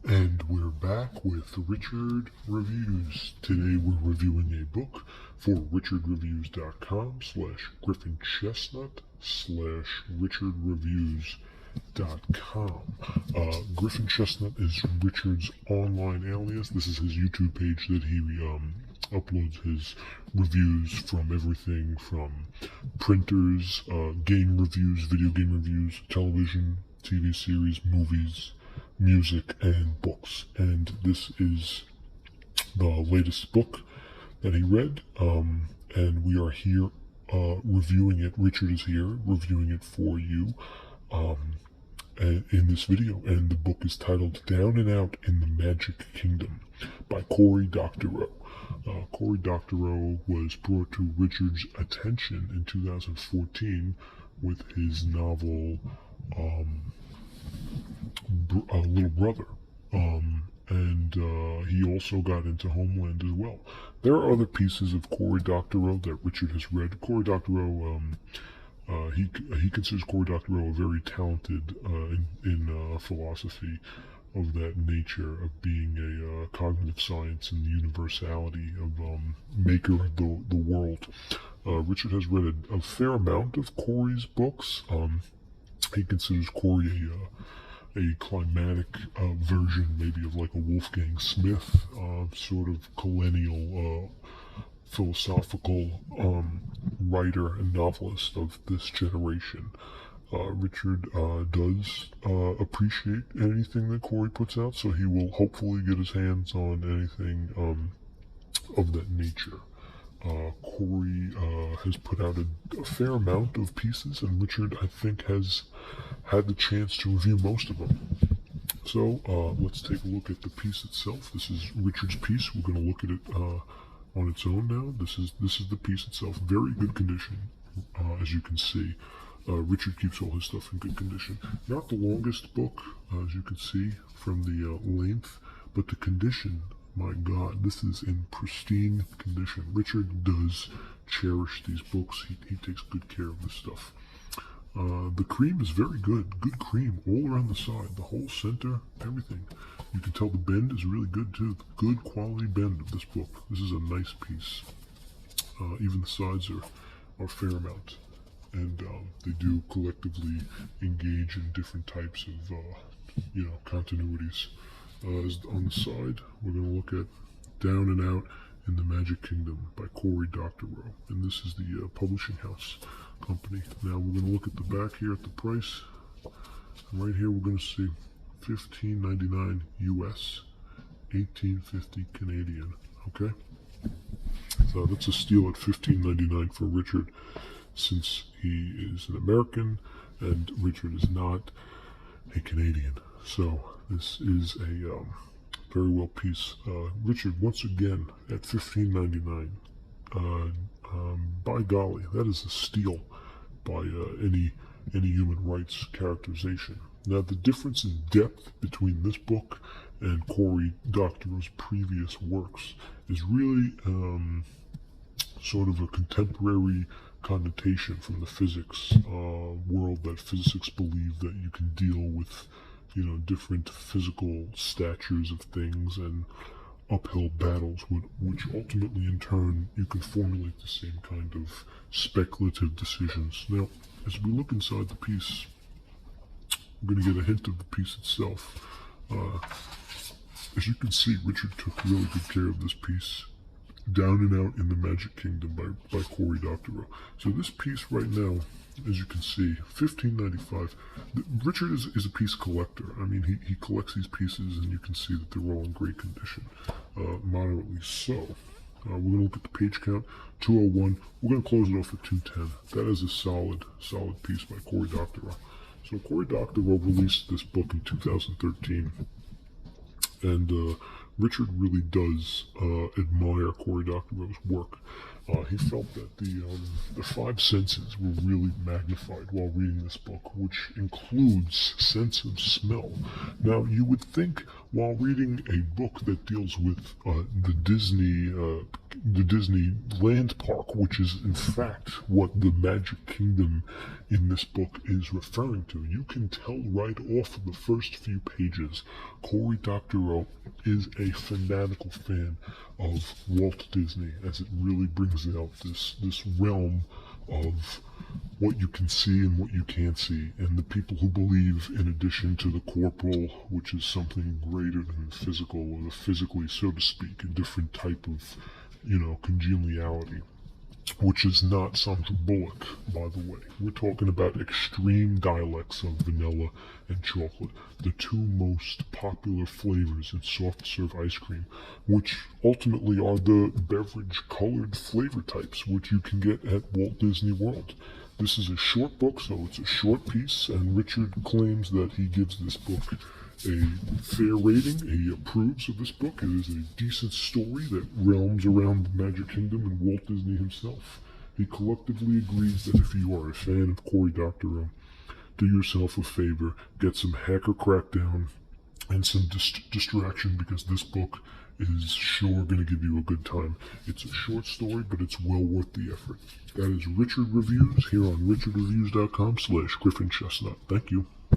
And we're back with Richard Reviews. Today we're reviewing a book for richardreviews.com/richardreviews.com. Griffin Chestnut is Richard's online alias. This is his YouTube page that he uploads his reviews from everything from printers, game reviews, video game reviews, television, TV series, movies, music, and books. And this is the latest book that he read, and we are here reviewing it. Richard is here reviewing it for you in this video, and the book is titled Down and Out in the Magic Kingdom by Cory Doctorow. Cory Doctorow was brought to Richard's attention in 2014 with his novel Little Brother, and he also got into Homeland as well. There are other pieces of Cory Doctorow that Richard has read. Cory Doctorow, he considers Cory Doctorow a very talented in philosophy of that nature, of being a cognitive science and the universality of maker of the world. Richard has read a fair amount of Cory's books. He considers Cory a climatic version, maybe of like a Wolfgang Smith sort of collennial philosophical writer and novelist of this generation. Richard does appreciate anything that Cory puts out, so he will hopefully get his hands on anything of that nature. Cory has put out a fair amount of pieces, and Richard, I think, has had the chance to review most of them. So let's take a look at the piece itself. This is Richard's piece. We're going to look at it on its own now. This is the piece itself. Very good condition, as you can see. Richard keeps all his stuff in good condition. Not the longest book, as you can see from the length, but the condition. My God, this is in pristine condition. Richard does cherish these books. He takes good care of this stuff. The cream is very good. Good cream all around the side. The whole center, everything. You can tell the bend is really good too. Good quality bend of this book. This is a nice piece. Even the sides are fair amount. And they do collectively engage in different types of, continuities. On the side, we're going to look at Down and Out in the Magic Kingdom by Cory Doctorow. And this is the publishing house company. Now we're going to look at the back here at the price. And right here we're going to see $15.99 US, $18.50 Canadian. Okay? So that's a steal at $15.99 for Richard, since he is an American and Richard is not a Canadian. So this is a very well piece. Richard, once again, at $15.99. By golly, that is a steal by any human rights characterization. Now, the difference in depth between this book and Cory Doctorow's previous works is really sort of a contemporary connotation from the physics world, that physicists believe that you can deal with different physical statures of things and uphill battles, which ultimately in turn you can formulate the same kind of speculative decisions. Now, as we look inside the piece, we're going to get a hint of the piece itself. As you can see, Richard took really good care of this piece. Down and Out in the Magic Kingdom by Cory Doctorow. So this piece right now, as you can see, $15.95. Richard is a piece collector. I mean, he collects these pieces, and you can see that they're all in great condition, moderately so. We're going to look at the page count, 201. We're going to close it off at 210. That is a solid piece by Cory Doctorow. So Cory Doctorow released this book in 2013, and Richard really does admire Cory Doctorow's work. He felt that the five senses were really magnified while reading this book, which includes sense of smell. Now, you would think while reading a book that deals with the Disney land park, which is in fact what the Magic Kingdom in this book is referring to, you can tell right off of the first few pages, Cory Doctorow is a fanatical fan of Walt Disney, as it really brings out this realm of what you can see and what you can't see, and the people who believe in addition to the corporal, which is something greater than the physical, or the physically, so to speak, a different type of, congeniality, which is not Sandra Bullock, by the way. We're talking about extreme dialects of vanilla and chocolate, the two most popular flavors in soft serve ice cream, which ultimately are the beverage colored flavor types, which you can get at Walt Disney World. This is a short book, so it's a short piece, and Richard claims that he gives this book a fair rating. He approves of this book. It is a decent story that realms around the Magic Kingdom and Walt Disney himself. He collectively agrees that if you are a fan of Cory Doctorow, do yourself a favor, get some Hacker Crackdown and some distraction, because this book is sure going to give you a good time. It's a short story, but it's well worth the effort. That is Richard Reviews here on richardreviews.com/GriffinChestnut. Thank you.